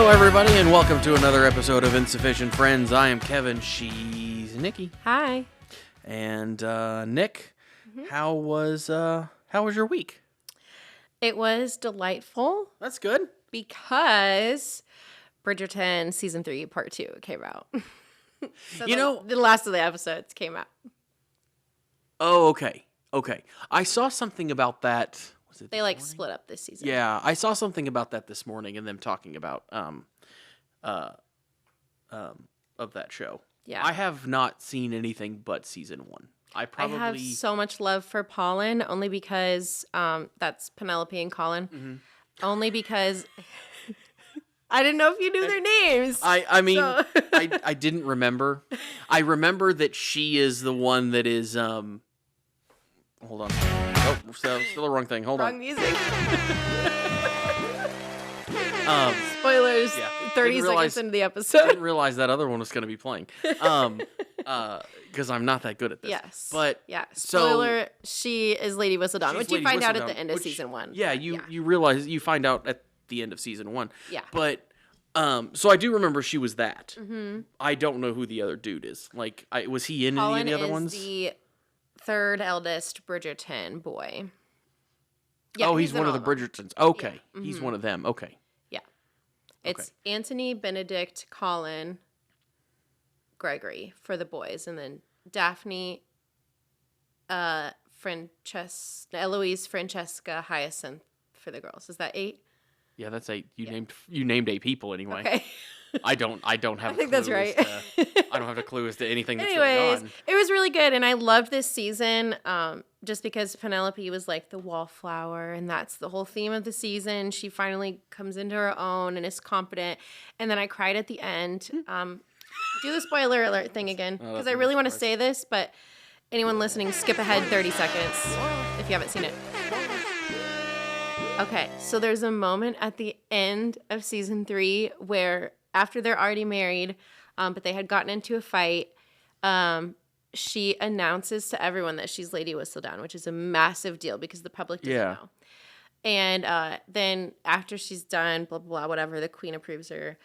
Hello, everybody, and welcome to another episode of Insufficient Friends. I am Kevin. She's Nikki. Hi. And Nick, how was your week? It was delightful That's good. because Bridgerton Season 3 Part 2 came out. So the last of the episodes came out. Oh, okay. I saw something about that. Was it They this morning? split up this season. Yeah, I saw something about that this morning, and them talking about of that show. Yeah. I have not seen anything but season 1. I have so much love for Pollen, only because that's Penelope and Colin. Mm-hmm. Only because I didn't know if you knew their names. I mean, I didn't remember. I remember that she is the one that is hold on. Oh, still the wrong thing. Hold Wrong on. music. Spoilers. Yeah. 30 seconds into the episode. Didn't realize that other one was going to be playing. Because I'm not that good at this. Yes. But yeah. so, Spoiler, she is Lady Whistledown, which you find out at the end of season 1. Yeah, you realize, you find out at the end of season 1. Yeah. But so I do remember she was that. Mm-hmm. I don't know who the other dude is. Like, was he in Colin any of the other ones? The third eldest Bridgerton boy. Yeah, he's one of the Bridgertons. Okay. Yeah. Mm-hmm. He's one of them. Okay. Yeah. It's Anthony, Benedict, Colin, Gregory for the boys, and then Daphne, Eloise, Francesca, Hyacinth for the girls. Is that 8? Yeah, that's 8. You named 8 people anyway. Okay. I don't have I think that's right. I don't have a clue as to anything that's going Anyways, on. it was really good, and I loved this season just because Penelope was like the wallflower, and that's the whole theme of the season. She finally comes into her own and is confident, and then I cried at the end. Do the spoiler alert thing again, because I really want to say this, but anyone listening, skip ahead 30 seconds if you haven't seen it. Okay, so there's a moment at the end of season 3 where after they're already married, but they had gotten into a fight, she announces to everyone that she's Lady Whistledown, which is a massive deal because the public doesn't know. And then after she's done, blah, blah, blah, whatever, the queen approves her.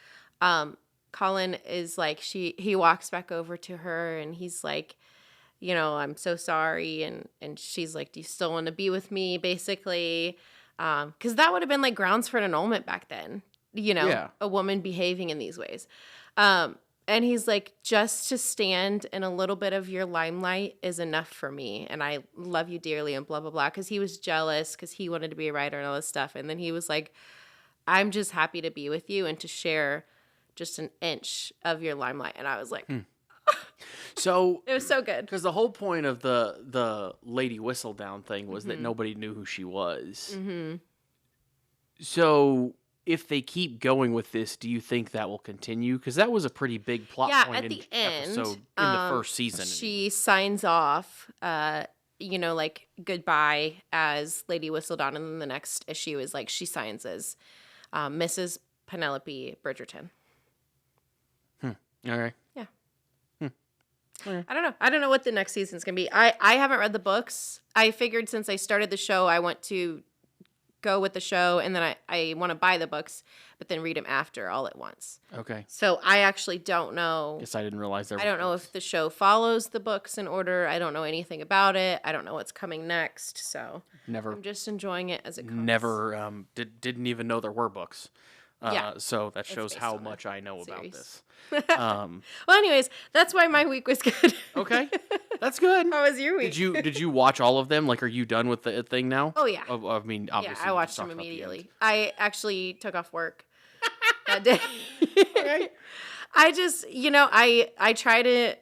Colin is like, he walks back over to her and he's like, you know, I'm so sorry. And she's like, do you still want to be with me, basically? Because that would have been like grounds for an annulment back then, you know, a woman behaving in these ways. And he's like, just to stand in a little bit of your limelight is enough for me. And I love you dearly and blah, blah, blah. Because he was jealous because he wanted to be a writer and all this stuff. And then he was like, I'm just happy to be with you and to share just an inch of your limelight. And I was like, So it was so good. Because the whole point of the Lady Whistledown thing was that nobody knew who she was. Mm-hmm. So if they keep going with this, do you think that will continue? Because that was a pretty big plot point at the end, episode in the first season. She signs off, you know, like goodbye as Lady Whistledown, and then the next issue is like she signs as Mrs. Penelope Bridgerton. All right. Yeah. Okay. I don't know what the next season's going to be. I haven't read the books. I figured since I started the show, I want to go with the show, and then I want to buy the books, but then read them after all at once. Okay. So I actually don't know. Guess I didn't realize there. I don't know if the show follows the books in order. I don't know anything about it. I don't know what's coming next. So I'm just enjoying it as it comes. Never didn't even know there were books. Yeah. So that shows how much I know about this. Well, anyways, that's why my week was good. Okay, that's good. How was your week? Did you watch all of them? Like, are you done with the thing now? Oh yeah. I mean, obviously. Yeah, I watched them immediately. I actually took off work that day. Okay. I just, you know, I try to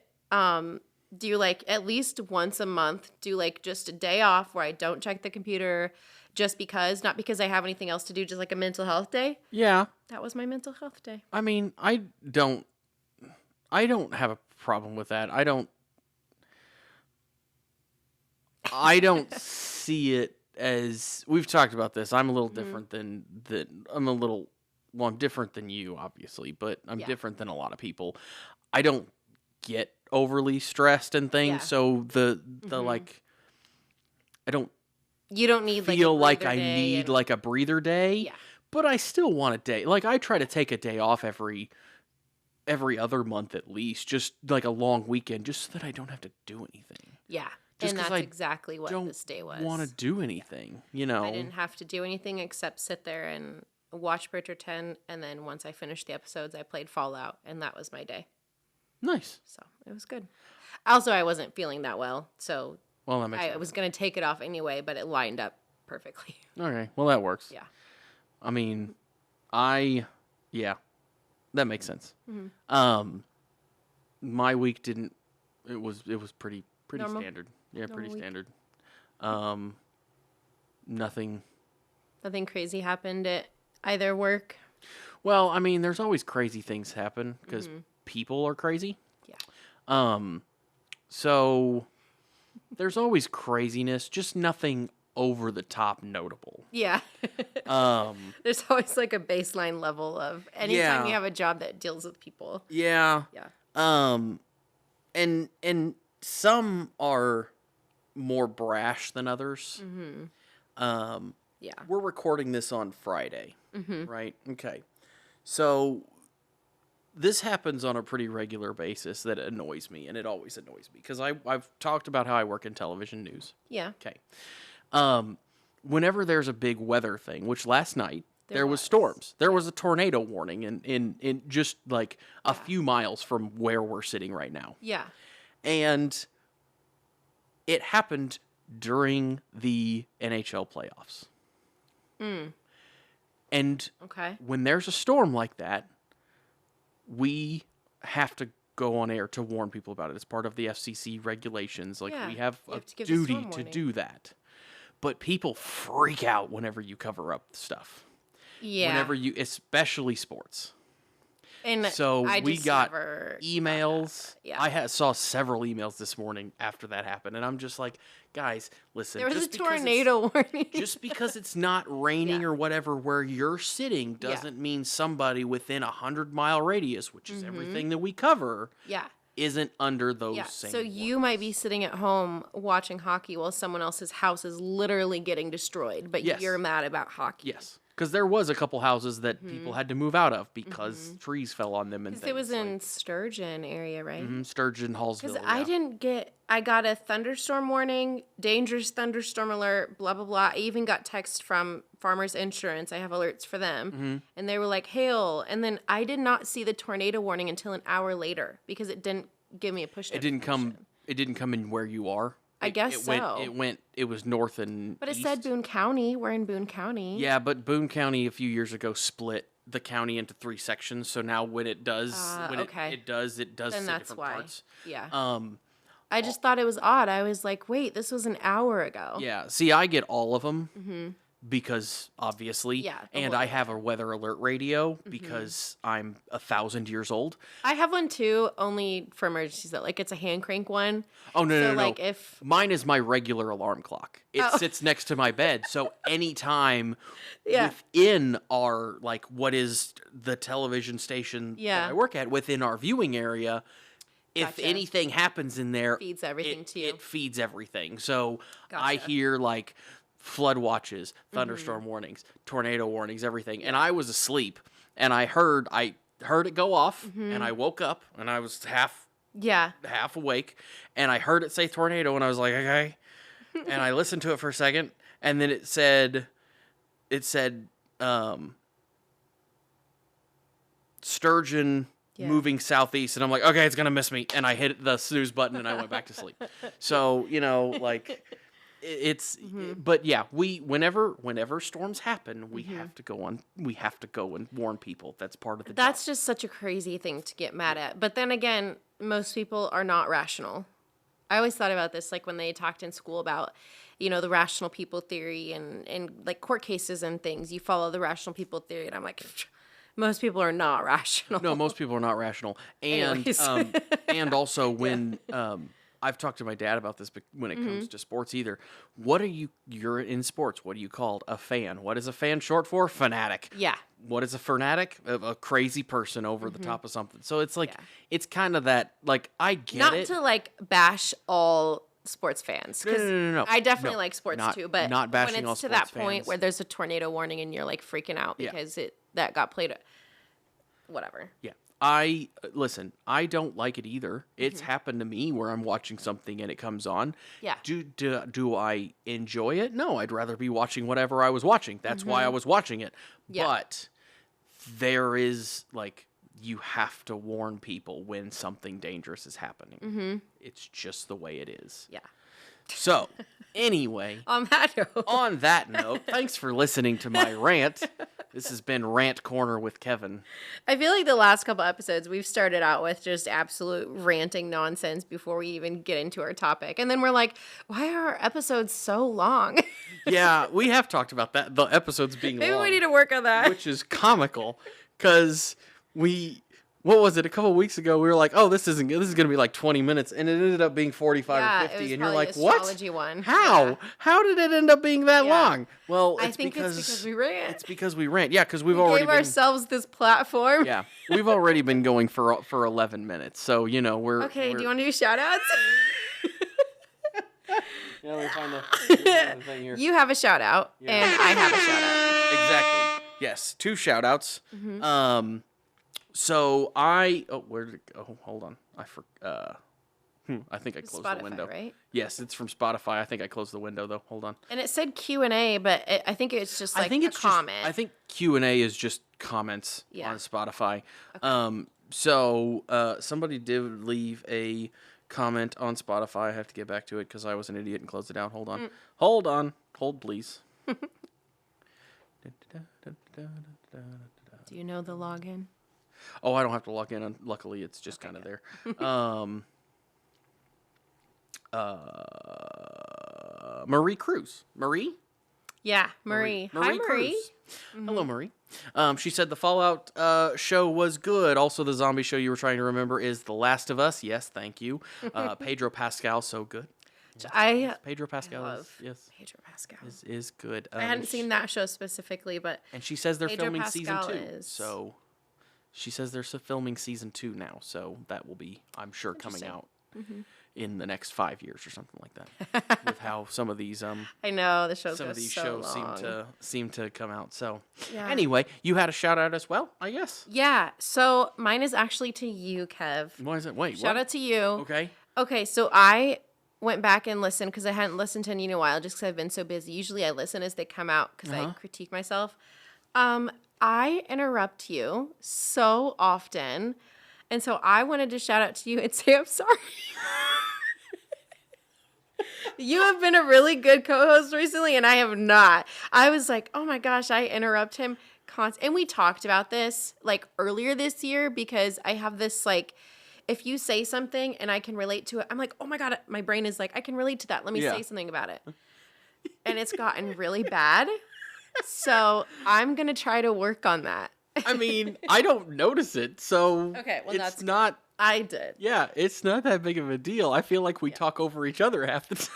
do like at least once a month, do like just a day off where I don't check the computer. Just because, not because I have anything else to do, just like a mental health day. Yeah. That was my mental health day. I mean, I don't have a problem with that. I don't see it as, we've talked about this. I'm a little different than I'm different than you, obviously, but I'm different than a lot of people. I don't get overly stressed and things, so the like, I don't You don't need feel like I need like a breather day. Yeah. But I still want a day. Like, I try to take a day off every other month at least, just like a long weekend, just so that I don't have to do anything. Yeah. Just and 'cause that's I exactly what this day was. Want to do anything, you know? I didn't have to do anything except sit there and watch Bridgerton, and then once I finished the episodes, I played Fallout, and that was my day. Nice. So it was good. Also, I wasn't feeling that well, so Well, that makes sense. I was going to take it off anyway, but it lined up perfectly. Okay, well, that works. Yeah. I mean, yeah, that makes sense. Mm-hmm. My week didn't. It was pretty Normal? standard. Yeah, Normal pretty week? standard. Nothing. Nothing crazy happened at either work. Well, I mean, there's always crazy things happen because people are crazy. Yeah. So there's always craziness, just nothing over the top notable. Yeah. There's always like a baseline level of anytime you have a job that deals with people. Yeah. Yeah. And some are more brash than others. Mm-hmm. Yeah. We're recording this on Friday, right? Okay. So this happens on a pretty regular basis that annoys me, and it always annoys me because I've talked about how I work in television news. Yeah. Okay. Whenever there's a big weather thing, which last night there was storms. There was a tornado warning in just like a few miles from where we're sitting right now. Yeah. And it happened during the NHL playoffs. And when there's a storm like that, we have to go on air to warn people about it. It's part of the FCC regulations. Like, we have a duty to do that. But people freak out whenever you cover up stuff. Yeah. Whenever you, especially sports. And so we got emails. Yeah. I saw several emails this morning after that happened, and I'm just like, guys, listen. There was a tornado warning. Just because it's not raining or whatever where you're sitting doesn't mean somebody within 100-mile radius, which is everything that we cover, isn't under those same So you might be sitting at home watching hockey while someone else's house is literally getting destroyed, but you're mad about hockey. Yes. Because there was a couple houses that people had to move out of because trees fell on them and things. It was in Sturgeon area, right? Sturgeon, Hallsville. Because I got a thunderstorm warning, dangerous thunderstorm alert, blah, blah, blah. I even got text from Farmers Insurance. I have alerts for them. And they were like, hail. And then I did not see the tornado warning until an hour later because it didn't give me a push notification. It didn't come in where you are. I guess so. It was north and But it east. said Boone County. We're in Boone County. Yeah, but Boone County a few years ago split the county into 3 sections. So now when it does, it does then that's different why. parts. Yeah. I just thought it was odd. I was like, wait, this was an hour ago. Yeah. See, I get all of them. Because obviously, and I have a weather alert radio because I'm 1,000 years old. I have one too, only for emergencies. That like it's a hand crank one. Oh no, like no! If mine is my regular alarm clock, it sits next to my bed. So anytime within our what is the television station that I work at within our viewing area. If anything happens in there, feeds everything to you. It feeds everything. So I hear flood watches, thunderstorm warnings, tornado warnings, everything. And I was asleep, and I heard it go off, and I woke up, and I was half awake, and I heard it say tornado, and I was like, okay. And I listened to it for a second, and then it said Sturgeon moving southeast, and I'm like, okay, it's gonna miss me, and I hit the snooze button, and I went back to sleep. So it's but yeah, whenever storms happen, we have to go and warn people. That's part of the job. Just such a crazy thing to get mad at. But then again, most people are not rational. I always thought about this when they talked in school about the rational people theory and court cases and things. You follow the rational people theory, and I'm like, most people are not rational. No, most people are not rational. And and also when I've talked to my dad about this, but when it comes to sports either, you're in sports, what are you called? A fan. What is a fan short for? Fanatic. Yeah. What is a fanatic? A crazy person over the top of something. So it's it's kind of that, I get Not it. to bash all sports fans. No. I definitely like sports too, but not bashing when all it's to sports that point fans. where there's a tornado warning and you're like freaking out because that got played, whatever. Yeah. Listen, I don't like it either. It's happened to me where I'm watching something and it comes on. Yeah. Do I enjoy it? No, I'd rather be watching whatever I was watching. That's why I was watching it. Yeah. But there is, like, you have to warn people when something dangerous is happening. It's just the way it is. Yeah. So, anyway, On that note, thanks for listening to my rant. This has been Rant Corner with Kevin. I feel like the last couple episodes we've started out with just absolute ranting nonsense before we even get into our topic. And then we're like, why are our episodes so long? Yeah, we have talked about that. The episodes being Maybe long. we need to work on that. Which is comical, because what was it, a couple weeks ago, we were like, oh, this is going to be like 20 minutes, and it ended up being 45 or 50, and you're like, what? Astrology one. How? Yeah. How did it end up being that long? Well, I think it's because we rant. It's because we rant. Yeah, because we've We already gave been, ourselves this platform. yeah, we've already been going for 11 minutes, so, we're... Okay, do you want to do shout-outs? Yeah, let me find the thing here. You have a shout-out, and I have a shout-out. Exactly. Yes, 2 shout-outs. So where did it go? Oh, hold on. I think I closed Spotify, the window. Right? Yes, it's from Spotify. I think I closed the window though. Hold on. And it said Q&A, but I think it's just like a comment. I think Q&A is just comments on Spotify. Okay. So somebody did leave a comment on Spotify. I have to get back to it because I was an idiot and closed it out. Hold on. Hold on. Hold, please. Do you know the login? Oh, I don't have to log in. Luckily, it's just kind of there. Marie Cruz. Marie? Yeah, Marie. Hi, Marie. Cruz. Hello, Marie. She said the Fallout show was good. Also, the zombie show you were trying to remember is The Last of Us. Yes, thank you. Pedro Pascal, so good. Yes. Pedro Pascal Pedro Pascal is good. I hadn't seen that show specifically, but and she says they're Pedro filming Pascal season 2. is... So she says they're filming season 2 now. So that will be, I'm sure, coming out in the next 5 years or something like that. With how some of these I know the shows some of these so shows long. seem to come out. So Yeah. anyway, you had a shout out as well, I guess. Yeah. So mine is actually to you, Kev. Why is it? Wait, Shout out to you. Okay. Okay, so I went back and listened because I hadn't listened to any in a while just because I've been so busy. Usually I listen as they come out because I critique myself. I interrupt you so often. And so I wanted to shout out to you and say I'm sorry. You have been a really good co-host recently, and I have not. I was like, oh my gosh, I interrupt him constantly. And we talked about this like earlier this year because I have this like, if you say something and I can relate to it, I'm like, oh my God, my brain is like, I can relate to that. Let me say something about it. And it's gotten really bad. So I'm going to try to work on that. I mean, I don't notice it, so okay, well, it's not. I did. Yeah, it's not that big of a deal. I feel like we talk over each other half the time,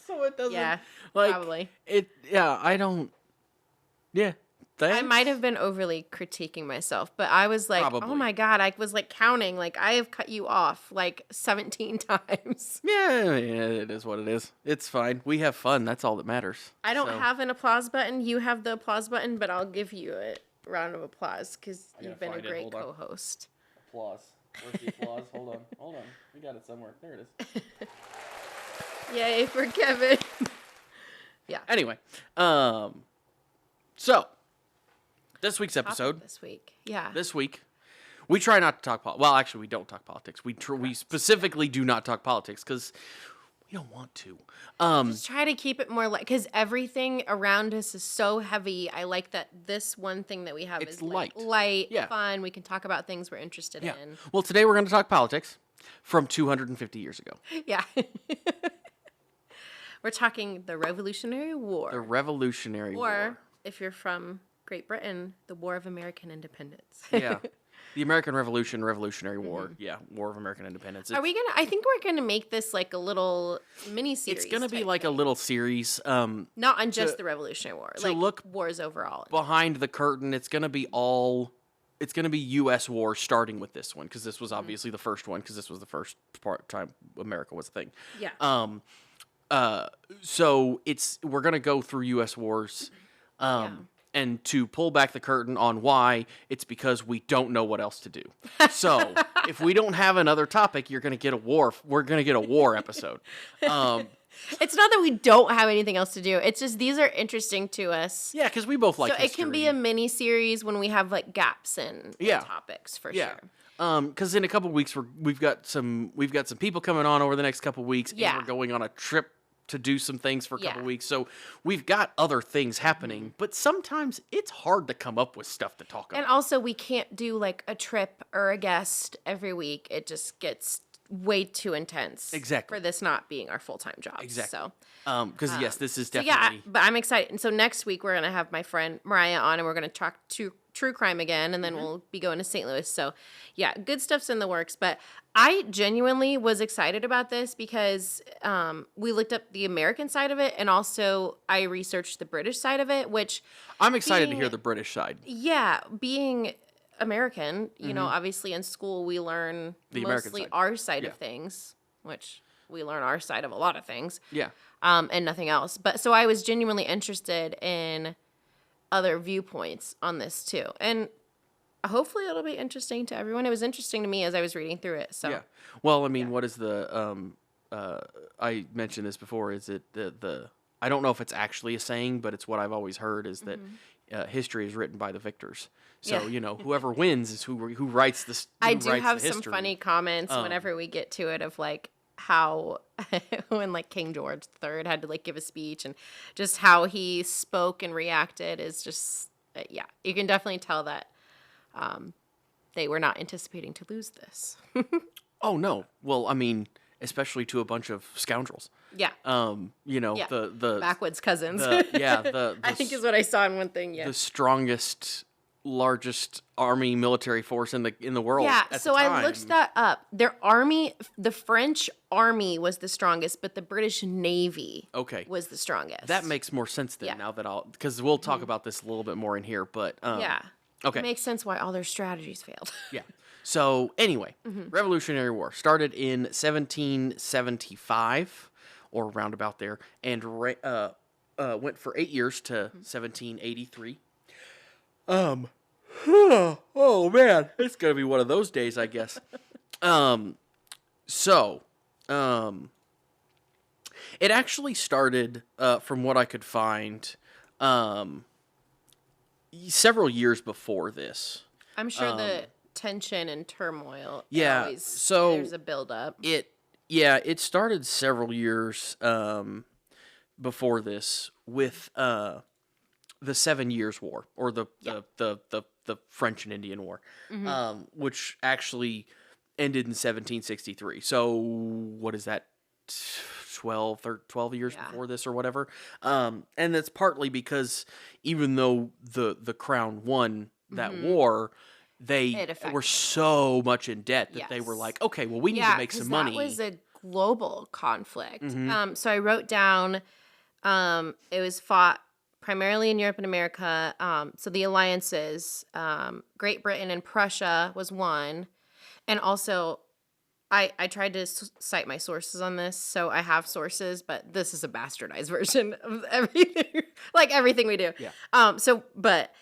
so it doesn't. Yeah, like, probably. I don't. Yeah, thanks. I might have been overly critiquing myself, but I was like, Probably. oh my God, I was like counting, like I have cut you off like 17 times. Yeah, it is what it is. It's fine. We have fun. That's all that matters. I don't have an applause button. You have the applause button, but I'll give you a round of applause because you've been a great co-host. Applause. Where's the applause? Hold on. We got it somewhere. There it is. Yay for Kevin. Yeah. Anyway, so this week's episode. This week. Yeah. This week, we try not to talk politics. Well, actually, we don't talk politics. We specifically do not talk politics because we don't want to. Just try to keep it more like, because everything around us is so heavy. I like that this one thing that we have is like light, fun. We can talk about things we're interested in. Well, today we're going to talk politics from 250 years ago. Yeah. We're talking the Revolutionary War. The Revolutionary War. Or, if you're from Great Britain, the War of American Independence. Yeah. The American Revolution, Revolutionary War. Yeah, War of American Independence. I think we're going to make this like a little mini-series. It's going to be like a little series. Not on just the Revolutionary War. To like look wars overall. behind the curtain, it's going to be all it's going to be U.S. war starting with this one, because this was obviously the first one, because this was the first time America was a thing. Yeah. So we're going to go through U.S. wars. And to pull back the curtain on why, it's because we don't know what else to do. So if we don't have another topic, you're going to get a war. We're going to get a war episode. It's not that we don't have anything else to do. It's just these are interesting to us. Yeah, because we both like So history. it can be a mini series when we have like gaps in topics for sure. Because in a couple weeks we've got some people coming on over the next couple weeks. Yeah. And we're going on a trip to do some things for a couple weeks. So we've got other things happening, but sometimes it's hard to come up with stuff to talk about. And also we can't do like a trip or a guest every week. It just gets way too intense. Exactly. For this not being our full-time job. Exactly. So, because yes, this is definitely. But I'm excited. And so next week we're going to have my friend Mariah on and we're going to talk to true crime again, and then we'll be going to St. Louis. So yeah, good stuff's in the works, but I genuinely was excited about this because we looked up the American side of it, and also I researched the British side of it, which I'm excited to hear the British side. Yeah, being American, you know, obviously in school we learn The mostly American side. our side of things, which we learn our side of a lot of things. Yeah. And nothing else. But so I was genuinely interested in other viewpoints on this too. And hopefully it'll be interesting to everyone. It was interesting to me as I was reading through it. So Yeah. Well, I mean, what is the I mentioned this before, is it the I don't know if it's actually a saying, but it's what I've always heard, is that history is written by the victors. So, you know, whoever wins is who writes this. I do have some funny comments whenever we get to it of like how when like King George III had to like give a speech, and just how he spoke and reacted is just you can definitely tell that they were not anticipating to lose this. Oh no. Well, I mean, especially to a bunch of scoundrels. Yeah. You know, the backwoods cousins. I think is what I saw in one thing. Yeah. The strongest, largest army military force in the world. Yeah. At So the time. I looked that up. Their army, the French army was the strongest, but the British Navy was the strongest. That makes more sense then. Now that because we'll talk about this a little bit more in here, but okay, it makes sense why all their strategies failed. Yeah. So anyway, Revolutionary War started in 1775 or roundabout there, and went for 8 years to 1783. Oh man, it's gonna be one of those days, I guess. It actually started, from what I could find, several years before this. I'm sure the tension and turmoil. Yeah, always, so there's a buildup. It started several years before this with the 7 Years' War, or the French and Indian War, which actually ended in 1763. So what is that? 12 years before this or whatever. And that's partly because even though the crown won that war, they were so much in debt that they were like, okay, well, we need to make some money. That was a global conflict. So I wrote down, it was fought primarily in Europe and America. So the alliances, Great Britain and Prussia was one. And also, I tried to cite my sources on this, so I have sources, but this is a bastardized version of everything, like everything we do. Yeah. But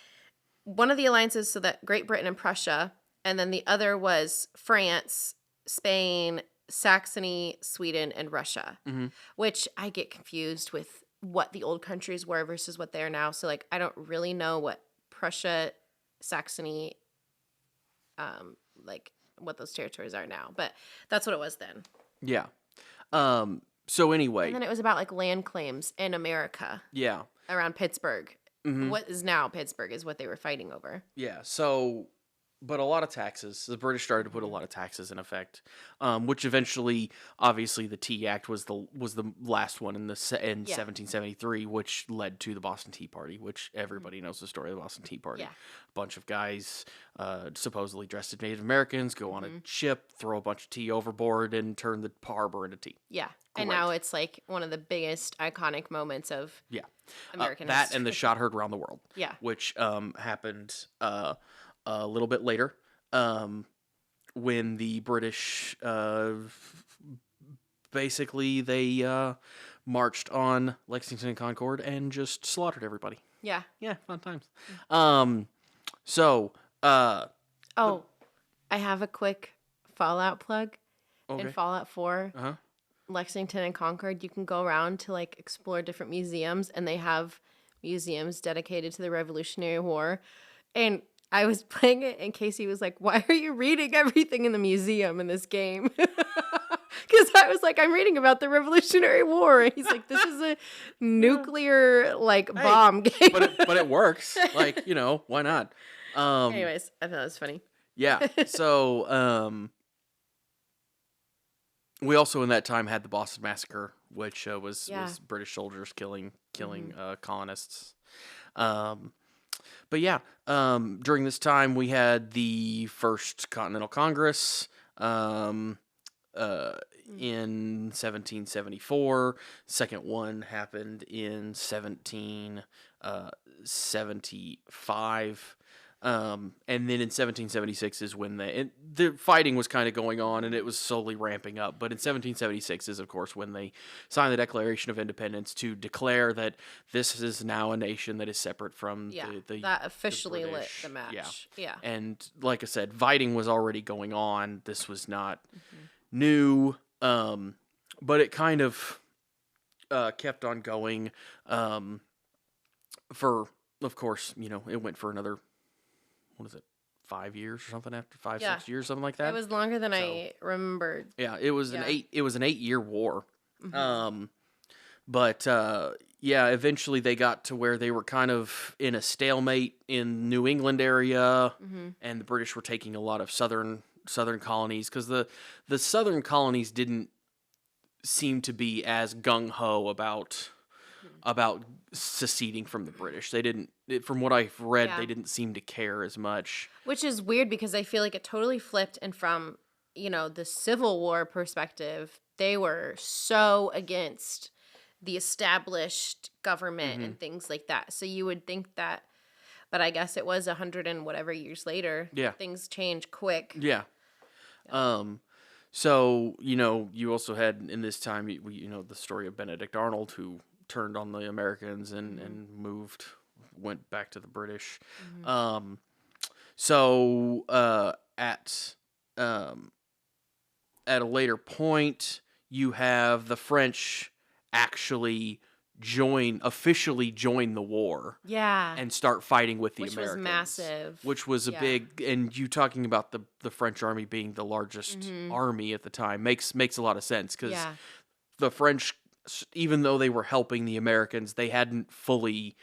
one of the alliances, so that Great Britain and Prussia, and then the other was France, Spain, Saxony, Sweden, and Russia, which I get confused with what the old countries were versus what they are now. So, like, I don't really know what Prussia, Saxony, what those territories are now, but that's what it was then. Yeah. So anyway. And then it was about, like, land claims in America. Yeah. Around Pittsburgh. What is now Pittsburgh is what they were fighting over. Yeah. So, but a lot of taxes. The British started to put a lot of taxes in effect, which eventually, obviously, the Tea Act was the last one in 1773, which led to the Boston Tea Party, which everybody knows the story of the Boston Tea Party. Yeah. A bunch of guys, supposedly dressed as Native Americans, go on a ship, throw a bunch of tea overboard, and turn the harbor into tea. Yeah. And now it's like one of the biggest iconic moments of American that history. and the shot heard around the world. Yeah. Which happened a little bit later, when the British basically they marched on Lexington and Concord and just slaughtered everybody. Yeah. Yeah, fun times. So, Oh, I have a quick Fallout plug. okay. In Fallout 4, Uh-huh. Lexington and Concord, you can go around to like explore different museums, and they have museums dedicated to the Revolutionary War. And I was playing it, and Casey was like, "Why are you reading everything in the museum in this game?" Because I was like, "I'm reading about the Revolutionary War," and he's like, "This is a nuclear like bomb game." but it works. Like, why not? Anyways, I thought it was funny. Yeah. So, we also in that time had the Boston Massacre, which was British soldiers killing colonists. But yeah, during this time we had the First Continental Congress in 1774. Second one happened in 1775. And then in 1776 is when the fighting was kind of going on, and it was slowly ramping up. But in 1776 is, of course, when they signed the Declaration of Independence to declare that this is now a nation that is separate from the that officially the lit the match. Yeah. And like I said, fighting was already going on. This was not new, but it kind of kept on going for, of course, it went for another, what is it, 5 years or something, after 6 years, something like that. It was longer than I remembered. Yeah, it was an 8-year war. But eventually they got to where they were kind of in a stalemate in New England area, and the British were taking a lot of southern colonies, because the southern colonies didn't seem to be as gung-ho about seceding from the British. They didn't, from what I've read, they didn't seem to care as much. Which is weird, because I feel like it totally flipped, and from, the Civil War perspective, they were so against the established government and things like that. So you would think that, but I guess it was 100 and whatever years later. Yeah. Things change quick. Yeah. So, you also had in this time, the story of Benedict Arnold, who turned on the Americans and went back to the British. So at a later point, you have the French actually officially join the war. Yeah. And start fighting with the Americans. Which was massive. Which was a big, and you talking about the French army being the largest army at the time makes a lot of sense, because the French, even though they were helping the Americans, they hadn't fully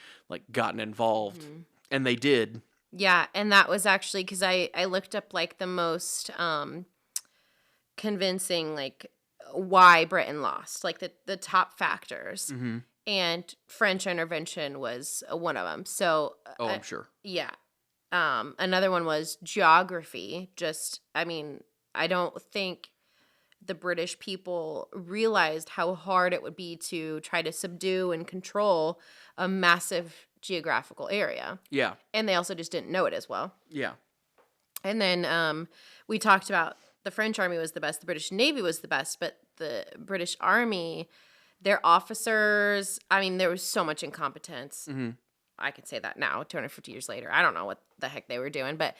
gotten involved, and they did. Yeah, and that was actually, because I looked up the most convincing why Britain lost, the top factors. And French intervention was one of them. So, I'm sure. Yeah. Another one was geography. I don't think the British people realized how hard it would be to try to subdue and control a massive geographical area. Yeah. And they also just didn't know it as well. Yeah. And then we talked about the French army was the best, the British Navy was the best, but the British Army, their officers, there was so much incompetence. I could say that now, 250 years later. I don't know what the heck they were doing, but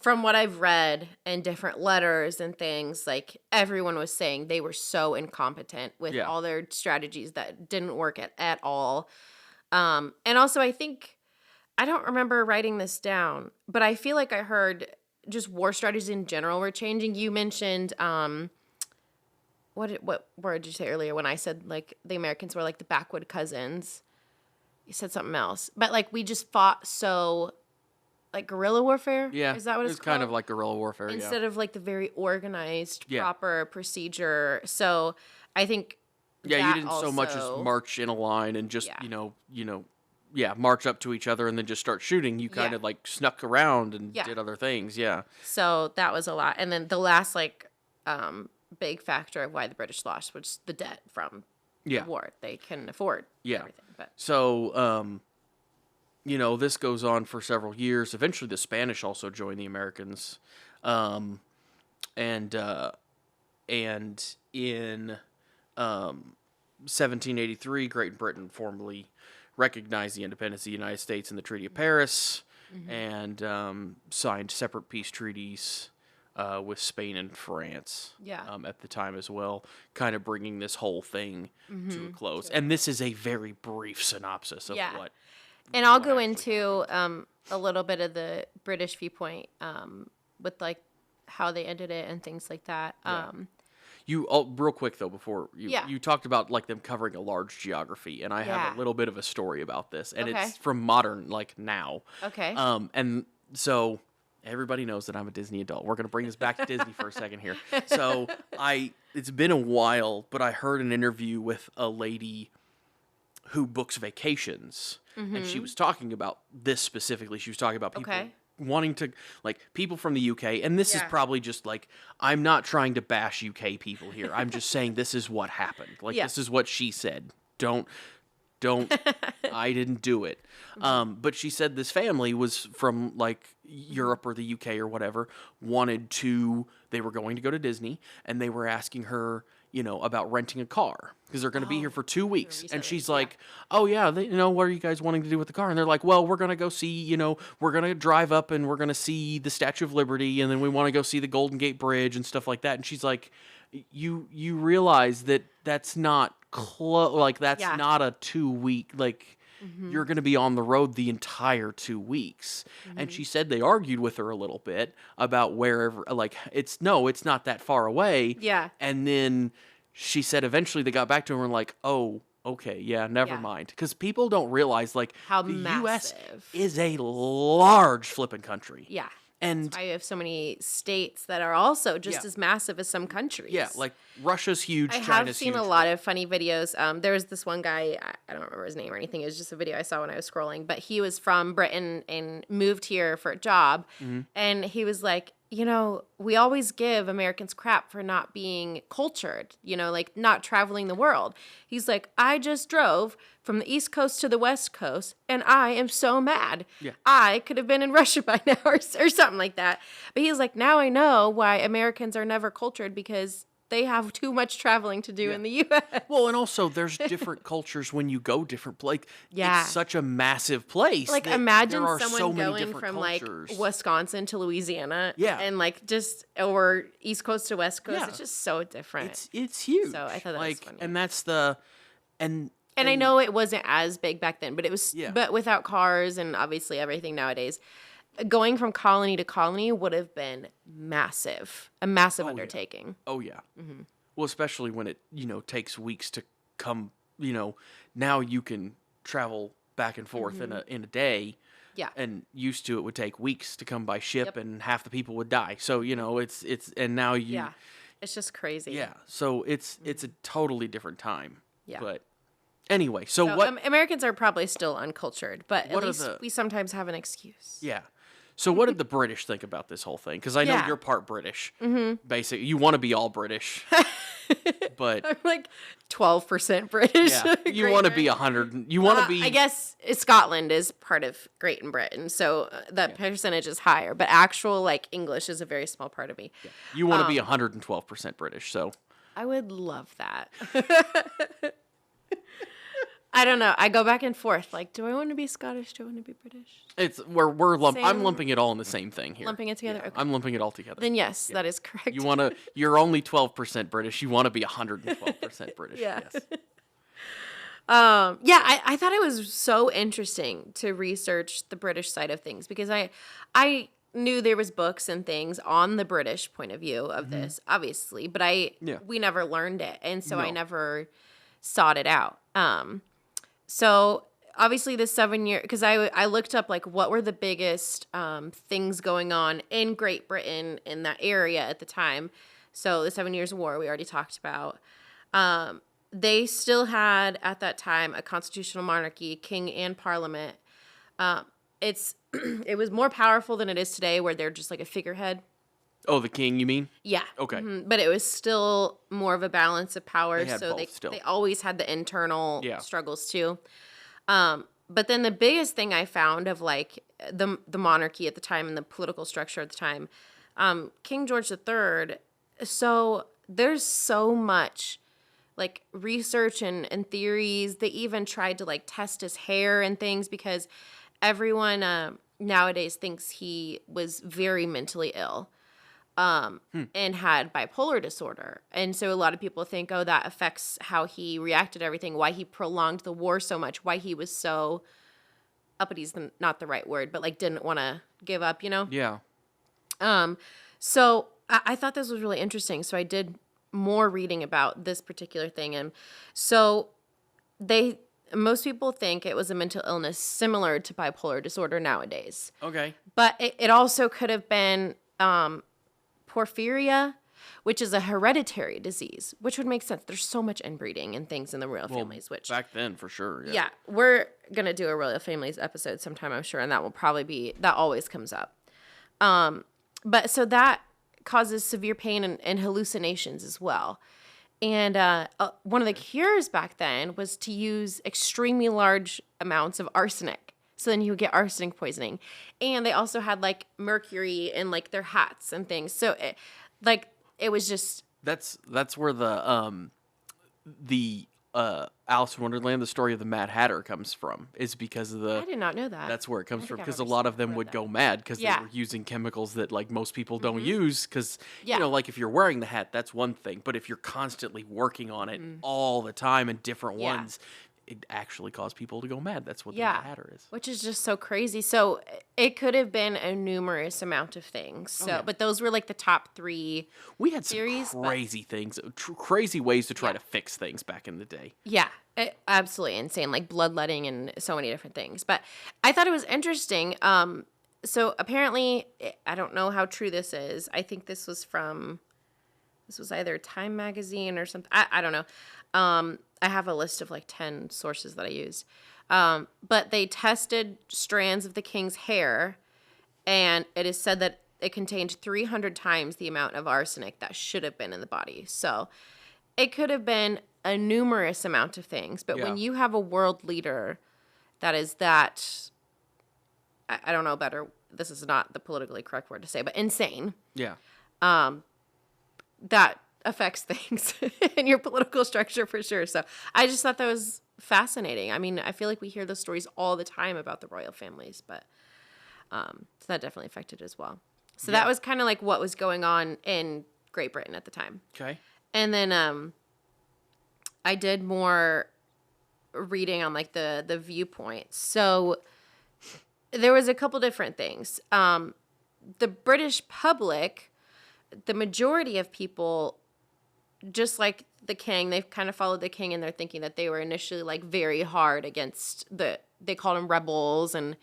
from what I've read in different letters and things, everyone was saying they were so incompetent with all their strategies that didn't work at all. And also, I don't remember writing this down, but I feel like I heard just war strategies in general were changing. You mentioned, what word did you say earlier when I said the Americans were the backwood cousins? You said something else, but we just fought so guerrilla warfare. Yeah, is that what it's called? Kind of like guerrilla warfare instead of the very organized proper procedure. So I think you didn't so much as march in a line and just march up to each other and then just start shooting. You kind of snuck around and did other things. Yeah. So that was a lot, and then the last big factor of why the British lost was the debt from the war. They couldn't afford everything. But so this goes on for several years. Eventually, the Spanish also joined the Americans, and in 1783, Great Britain formally recognized the independence of the United States in the Treaty of Paris, and signed separate peace treaties with Spain and France at the time as well, kind of bringing this whole thing to a close. And this is a very brief synopsis of what. And I'll go into a little bit of the British viewpoint with like how they ended it and things like that. Real quick though, before you talked about like them covering a large geography, and I have a little bit of a story about this, and it's from modern, like now. Okay. And so everybody knows that I'm a Disney adult. We're gonna bring this back to Disney for a second here. So it's been a while, but I heard an interview with a lady who books vacations, and she was talking about this specifically. She was talking about people wanting to, like, people from the UK, and this is probably just like, I'm not trying to bash UK people here. I'm just saying this is what happened. Like, this is what she said. Don't, I didn't do it. But she said this family was from like Europe or the UK or whatever, they were going to go to Disney, and they were asking her, about renting a car because they're going to be here for 2 weeks. And she's like, oh yeah, what are you guys wanting to do with the car? And they're like, well, we're going to go see, we're going to drive up and we're going to see the Statue of Liberty. And then we want to go see the Golden Gate Bridge and stuff like that. And she's like, you realize that that's not not a 2 week, you're going to be on the road the entire 2 weeks. And she said they argued with her a little bit about wherever, it's not that far away. Yeah. And then she said eventually they got back to her and like, oh, okay, never mind. Because people don't realize how the massive. U.S. is a large flipping country. Yeah. And that's why you have so many states that are also just as massive as some countries. Yeah, like Russia's huge, China's huge. I have seen a lot of funny videos. There was this one guy, I don't remember his name or anything. It was just a video I saw when I was scrolling. But he was from Britain and moved here for a job. And he was like, we always give Americans crap for not being cultured, not traveling the world. He's like, I just drove from the East Coast to the West Coast, and I am so mad. Yeah. I could have been in Russia by now or something like that. But he's like, now I know why Americans are never cultured, because they have too much traveling to do in the U.S. Well, and also there's different cultures when you go different places. It's such a massive place. Like, imagine someone so going from cultures. like Wisconsin to Louisiana. Yeah. And or East Coast to West Coast. Yeah. It's just so different. It's huge. So I thought that was funny. And that's and I know it wasn't as big back then, but it was. Yeah. But without cars and obviously everything nowadays, going from colony to colony would have been a massive undertaking. Oh, yeah. Well, especially when it, takes weeks to come, now you can travel back and forth in a day. Yeah. And used to it would take weeks to come by ship and half the people would die. So, it's and now you. Yeah. It's just crazy. Yeah. So it's a totally different time. Yeah. But anyway, so what. Americans are probably still uncultured, but at least we sometimes have an excuse. Yeah. So what did the British think about this whole thing? Because I know you're part British. Basically, you want to be all British, but I'm like 12% British. Yeah, you want to be 100. You want to be. I guess Scotland is part of Great Britain, so that percentage is higher. But actual English is a very small part of me. Yeah. You want to be 112% British. So I would love that. I don't know. I go back and forth. Do I want to be Scottish? Do I want to be British? I'm lumping it all in the same thing here. Lumping it together? Yeah, okay. I'm lumping it all together. Then yes, that is correct. You're only 12% British. You want to be 112% British. Yeah. Yes. I thought it was so interesting to research the British side of things, because I knew there was books and things on the British point of view of this, obviously, but we never learned it, and so I never sought it out. So obviously the 7 year, because I looked up what were the biggest things going on in Great Britain in that area at the time. So the 7 Years' War we already talked about. They still had at that time a constitutional monarchy, king and parliament. It was more powerful than it is today, where they're just like a figurehead. Oh, the king, you mean? Yeah. Okay. But it was still more of a balance of power. They They always had the internal struggles too. But then the biggest thing I found of like the monarchy at the time and the political structure at the time, King George III. So there's so much like research and theories. They even tried to like test his hair and things because everyone nowadays thinks he was very mentally ill and had bipolar disorder. And so a lot of people think, oh, that affects how he reacted to everything, why he prolonged the war so much, why he was so uppity is not the right word, but like didn't want to give up, you know? Yeah. So I thought this was really interesting. So I did more reading about this particular thing. And so most people think it was a mental illness similar to bipolar disorder nowadays. Okay. But it also could have been porphyria, which is a hereditary disease, which would make sense. There's so much inbreeding and things in the royal families, which back then for sure. yeah, we're gonna do a royal families episode sometime, I'm sure, and that will probably be that always comes up. But so that causes severe pain and hallucinations as well. And one of the cures back then was to use extremely large amounts of arsenic. So then you would get arsenic poisoning. And they also had like mercury in like their hats and things. So it was just That's where the Alice in Wonderland, the story of the Mad Hatter comes from. Is because of I did not know that. That's where it comes I from, think I've because a ever lot of them read would that. go mad because Yeah. they were using chemicals that like most people don't use. Because Yeah. you know, like if you're wearing the hat, that's one thing, but if you're constantly working on it all the time and different Yeah. ones, it actually caused people to go mad. That's what the Yeah. Mad Hatter is. Which is just so crazy. So it could have been a numerous amount of things. So, yeah. but those were like the top three. We had some Theories, but- crazy things, crazy ways to try Yeah. to fix things back in the day. Yeah, absolutely insane, like bloodletting and so many different things. But I thought it was interesting. So apparently, I don't know how true this is. I think this was either Time Magazine or something. I don't know. I have a list of like 10 sources that I used. But they tested strands of the king's hair, and it is said that it contained 300 times the amount of arsenic that should have been in the body. So it could have been a numerous amount of things. But when Yeah. you have a world leader that is that, I don't know better, this is not the politically correct word to say, but insane, Yeah. that affects things in your political structure for sure. So I just thought that was fascinating. I mean, I feel like we hear those stories all the time about the royal families, but so that definitely affected as well. So that was kind of like what was going on in Great Britain at the time. Okay. And then I did more reading on like the viewpoints. So there was a couple different things. The British public, the majority of people, just like the king, they've kind of followed the king, and they're thinking that they were initially like very hard against they called them rebels, and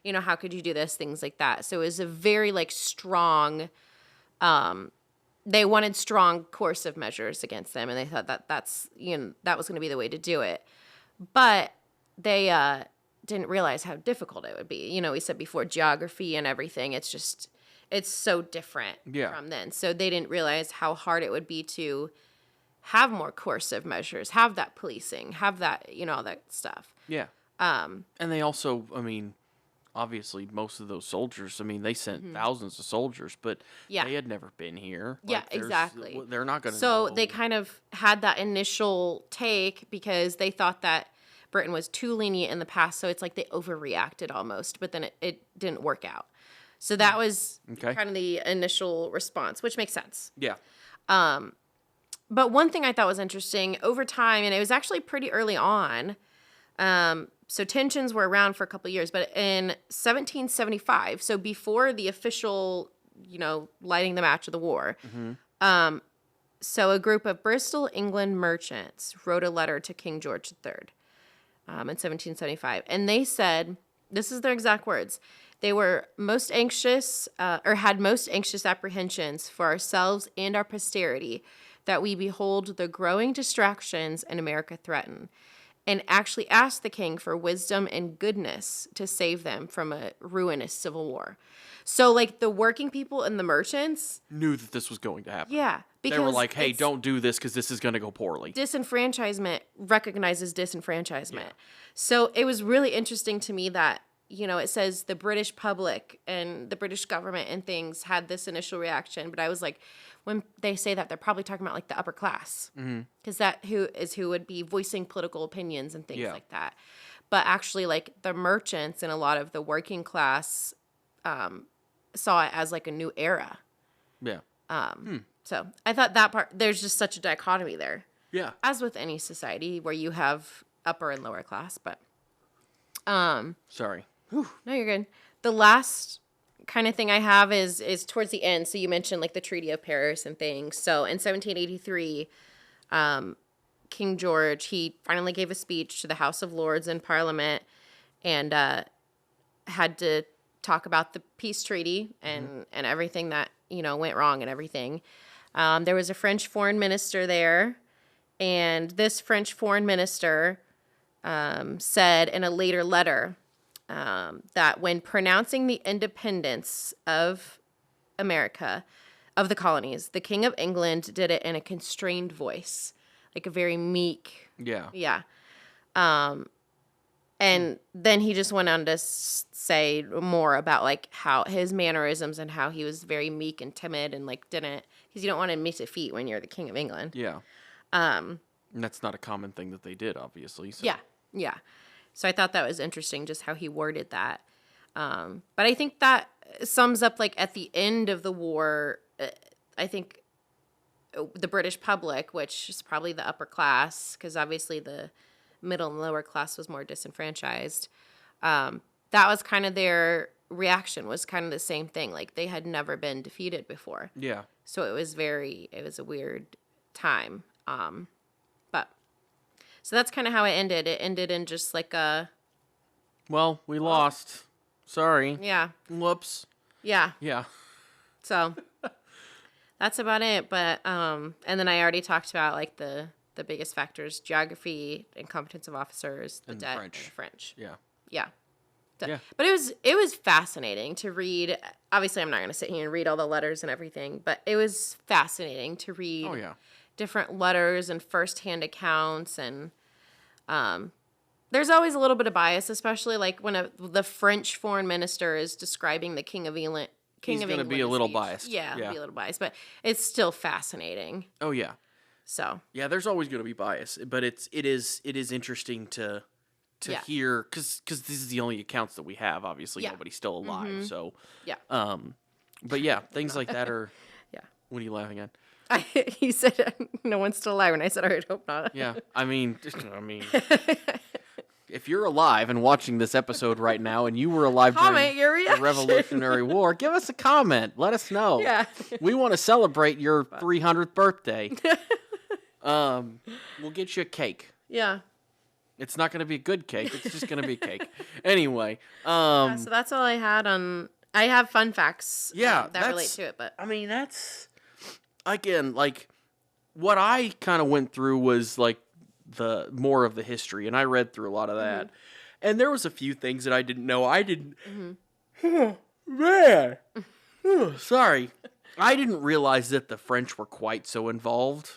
you know, how could you do this, things like that. So it was a very like strong, they wanted strong coercive measures against them, and they thought that that was going to be the way to do it. But they didn't realize how difficult it would be. You know, we said before, geography and everything, it's so different from then. So they didn't realize how hard it would be to have more coercive measures, have that policing, have that, you know, all that stuff. Yeah. And they also, I mean, obviously most of those soldiers, I mean, they sent thousands of soldiers, but they had never been here. Yeah, Like, exactly. They're not going to So know. they kind of had that initial take because they thought that Britain was too lenient in the past. So it's like they overreacted almost, but then it didn't work out. So that was kind of the initial response, which makes sense. Yeah. But one thing I thought was interesting over time, and it was actually pretty early on, so tensions were around for a couple of years, but in 1775, so before the official, you know, lighting the match of the war, so a group of Bristol, England merchants wrote a letter to King George III in 1775, and they said, this is their exact words, they were most anxious, or had most anxious apprehensions for ourselves and our posterity, that we behold the growing distractions in America threaten, and actually asked the king for wisdom and goodness to save them from a ruinous civil war. So, like, the working people and the merchants Knew that this was going to happen. yeah, They were like, hey, don't do this because this is going to go poorly. Disenfranchisement recognizes disenfranchisement. Yeah. So it was really interesting to me that, it says the British public and the British government and things had this initial reaction. But I was like, when they say that, they're probably talking about like the upper class. Because that who would be voicing political opinions and things like that. But actually, like, the merchants and a lot of the working class saw it as like a new era. Yeah. So I thought that part, there's just such a dichotomy there. Yeah. As with any society where you have upper and lower class, but. Sorry. No, you're good. The last kind of thing I have is towards the end. So you mentioned like the Treaty of Paris and things. So in 1783, King George, he finally gave a speech to the House of Lords in Parliament and had to talk about the peace treaty and everything that, went wrong and everything. There was a French foreign minister there, and this French foreign minister said in a later letter that when pronouncing the independence of America, of the colonies, the King of England did it in a constrained voice, like a very meek. Yeah. Yeah. And then he just went on to say more about like how his mannerisms and how he was very meek and timid and like didn't, because you don't want to miss a feat when you're the King of England. Yeah. And that's not a common thing that they did, obviously. So. Yeah. Yeah. So I thought that was interesting, just how he worded that. But I think that sums up, like, at the end of the war, I think the British public, which is probably the upper class, because obviously the middle and lower class was more disenfranchised, that was kind of their reaction, was kind of the same thing. Like, they had never been defeated before. Yeah. So it was a weird time. So that's kind of how it ended. It ended in just like a... Well, we lost. Sorry. Yeah. Whoops. Yeah. Yeah. So that's about it. But and then I already talked about like the biggest factors: geography, incompetence of officers, the debt, and French. Yeah. Yeah. Yeah. But it was fascinating to read. Obviously, I'm not going to sit here and read all the letters and everything, but it was fascinating to read. Oh yeah. Different letters and firsthand accounts, and there's always a little bit of bias, especially like when the French foreign minister is describing the King of England. He's going to be a little biased. Yeah, be a little biased, but it's still fascinating. Oh yeah. So yeah, there's always going to be bias, but it is interesting to hear because this is the only accounts that we have. Obviously, nobody's still alive, so yeah. But yeah, things like that are. Yeah. What are you laughing at? He said no one's still alive, and I said I would hope not. Yeah, I mean, if you're alive and watching this episode right now, and you were alive during the Revolutionary War, give us a comment. Let us know. Yeah, we want to celebrate your 300th birthday. We'll get you a cake. Yeah. It's not going to be a good cake. It's just going to be a cake. Anyway. So that's all I had on. I have fun facts. Yeah, that relate to it, but I mean that's. Again, like, what I kind of went through was, like, the more of the history, and I read through a lot of that. And there was a few things that I didn't know. I didn't... Oh, man! Sorry. I didn't realize that the French were quite so involved.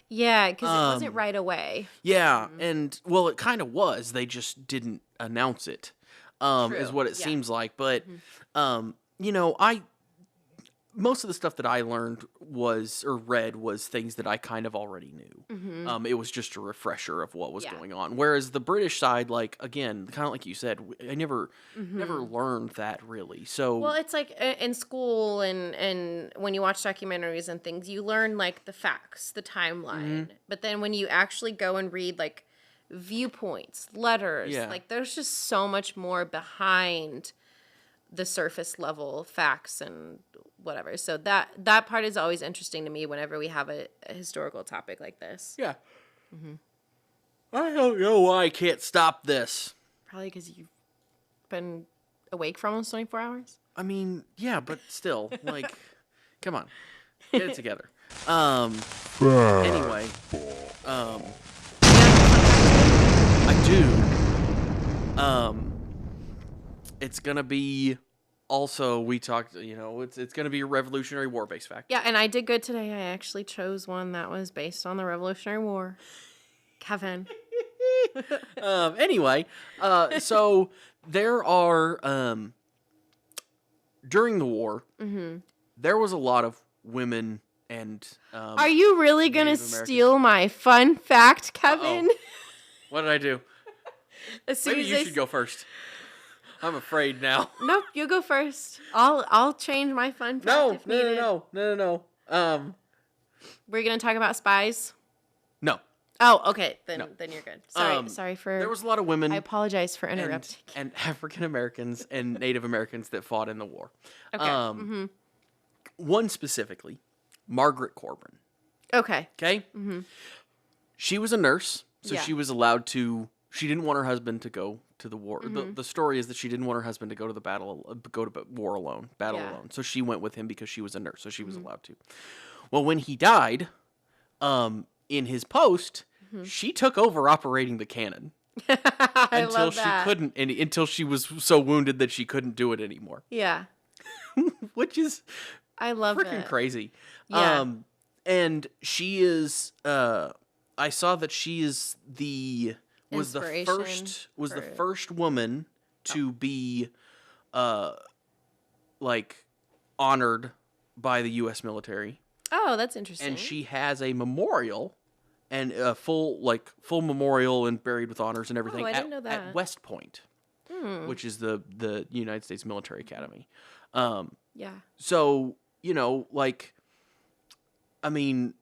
Yeah, because it wasn't right away. Yeah, and, well, it kind of was. They just didn't announce it, is what it seems like. But, most of the stuff that I learned read was things that I kind of already knew. It was just a refresher of what was going on. Whereas the British side, like, again, kind of like you said, I never learned that really. So well, it's like in school and when you watch documentaries and things, you learn like the facts, the timeline. But then when you actually go and read like viewpoints, letters, like there's just so much more behind the surface level facts and whatever. So that part is always interesting to me whenever we have a historical topic like this. Yeah. I don't know why I can't stop this. Probably because you've been awake for almost 24 hours. I mean, yeah, but still, like, come on, get it together. Anyway, I do. It's gonna be Also, we talked, it's going to be a Revolutionary War based fact. Yeah, and I did good today. I actually chose one that was based on the Revolutionary War. Kevin. Anyway, so there are, during the war, there was a lot of women and. Are you really going to Native Americans. steal my fun fact, Kevin? Uh-oh. What did I do? As soon Maybe as you should go first. I'm afraid now. Nope, you go first. I'll change my fun fact if needed. No. We're going to talk about spies? No. Oh, okay. Then No. Then you're good. Sorry for... There was a lot of women. I apologize for interrupting. And African Americans and Native Americans that fought in the war. Okay. One specifically, Margaret Corbin. Okay. Okay? She was a nurse, so Yeah. she was allowed to... She didn't want her husband to go to the war. The story is that she didn't want her husband to go to the war alone, alone. So she went with him because she was a nurse, so she was allowed to. Well, when he died, in his post, she took over operating the cannon. I until love she that. couldn't, until she was so wounded that she couldn't do it anymore. Yeah. Which is I love freaking it. crazy. Yeah. And she is. I saw that she is the first woman to be, like, honored by the U.S. military. Oh, that's interesting. And she has a memorial, and a full memorial and buried with honors and everything I didn't know that. at West Point, which is the United States Military Academy. Yeah. So, I mean,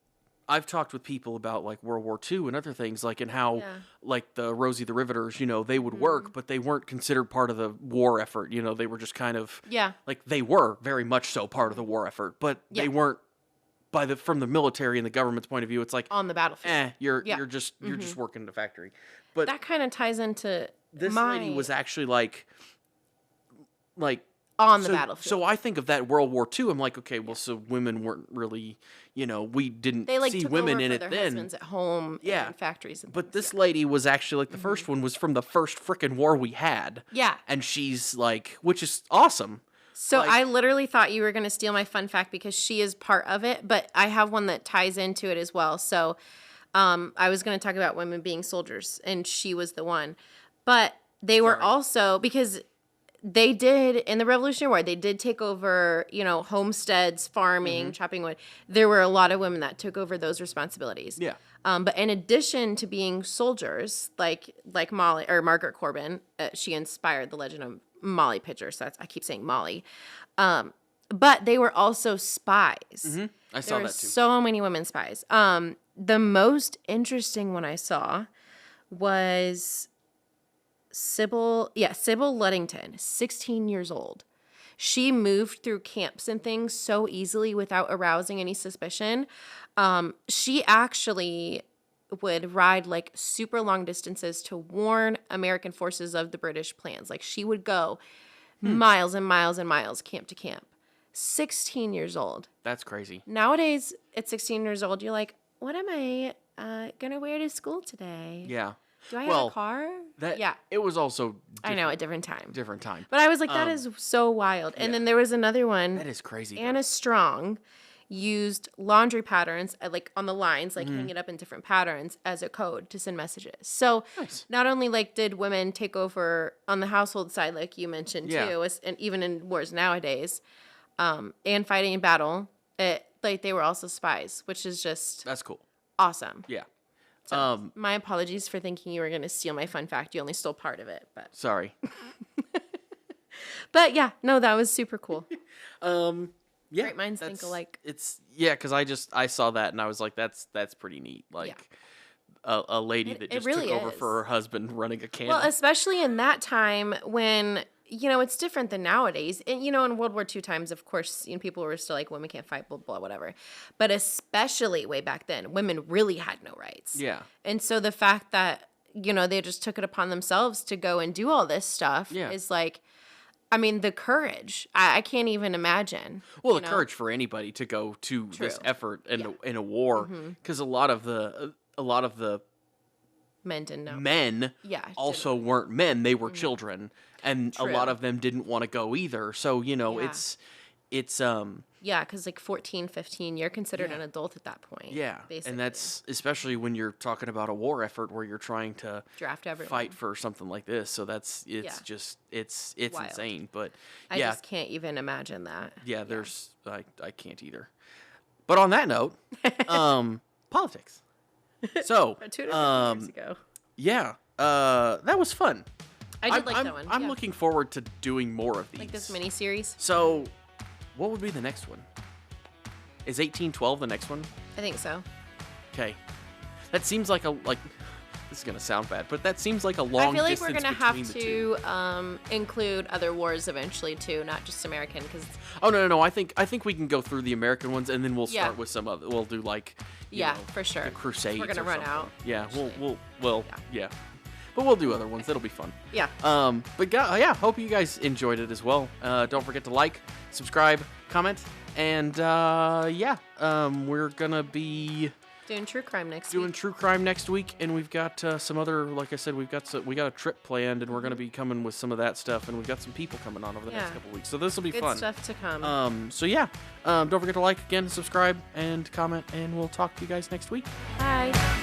I've talked with people about, like, World War II and other things, like, and how, like, the Rosie the Riveters, they would work, but they weren't considered part of the war effort. They were just kind of, like, they were very much so part of the war effort, but they weren't, from the military and the government's point of view, it's like, on the battlefield. You're just working in a factory. But that kind of ties into this lady was actually like on the battlefield. So I think of that World War II. I'm like, okay, well, so women weren't really, we didn't see took women over in for it their then. husbands at home, in factories. And but this lady was actually like the first one was from the first frickin' war we had. Yeah, and she's like, which is awesome. So I literally thought you were going to steal my fun fact because she is part of it, but I have one that ties into it as well. So I was going to talk about women being soldiers, and she was the one. But they were also, because they did, in the Revolutionary War, they did take over, homesteads, farming, chopping wood. There were a lot of women that took over those responsibilities. Yeah. But in addition to being soldiers, like Molly or Margaret Corbin, she inspired the legend of Molly Pitcher. So I keep saying Molly. But they were also spies. Mm-hmm. I saw that too. So many women spies. The most interesting one I saw was Sybil Luddington, 16 years old. She moved through camps and things so easily without arousing any suspicion. She actually would ride like super long distances to warn American forces of the British plans. Like she would go miles and miles and miles, camp to camp. 16 years old. That's crazy. Nowadays, at 16 years old, you're like, what am I going to wear to school today? Yeah. Do I have a car? It was also I know, a different time. But I was like, that is so wild. And then there was another one. That is crazy. Anna Strong used laundry patterns, like on the lines, like hang it up in different patterns as a code to send messages. So not only like did women take over on the household side, like you mentioned too, and even in wars nowadays, and fighting in battle, like they were also spies, which is just that's cool, awesome. Yeah. So, my apologies for thinking you were going to steal my fun fact. You only stole part of it, but sorry. But yeah, no, that was super cool. Yeah, great minds think alike. It's because I saw that and I was like, that's pretty neat. Like a lady that just really took over is. for her husband running a cannon. Well, especially in that time when it's different than nowadays. And, in World War II times, of course, people were still like, women can't fight, blah, blah, whatever. But especially way back then, women really had no rights. Yeah. And so the fact that, they just took it upon themselves to go and do all this stuff is like, I mean, the courage, I can't even imagine. Well, the courage for anybody to go to this effort in a war, because a lot of the Men didn't know. Men also weren't men. They were children. And True. a lot of them didn't want to go either. So, it's Yeah, because 14, 15, you're considered an adult at that point. Yeah, basically. And that's especially when you're talking about a war effort where you're trying to draft everyone, fight for something like this. So it's insane. But I just can't even imagine that. Yeah, I can't either. But on that note, politics. So 2 years ago. Yeah, that was fun. I did like that one. I'm looking forward to doing more of these. Like this mini-series. So, what would be the next one? Is 1812 the next one? I think so. Okay. That seems like this is going to sound bad, but that seems like a long distance. I feel like we're going to have to include other wars eventually too, not just American. Cause oh no! I think we can go through the American ones and then we'll start with some other. We'll do for sure. The Crusades. We're gonna run out. Yeah, we'll but we'll do other ones. That'll be fun. Yeah. Hope you guys enjoyed it as well. Don't forget to like, subscribe, comment, and we're gonna be doing true crime next week, and we've got some other, like I said, we got a trip planned, and we're gonna be coming with some of that stuff, and we've got some people coming on over the next couple weeks, so this will be fun. Good stuff to come. Don't forget to like again, subscribe, and comment, and we'll talk to you guys next week. Bye.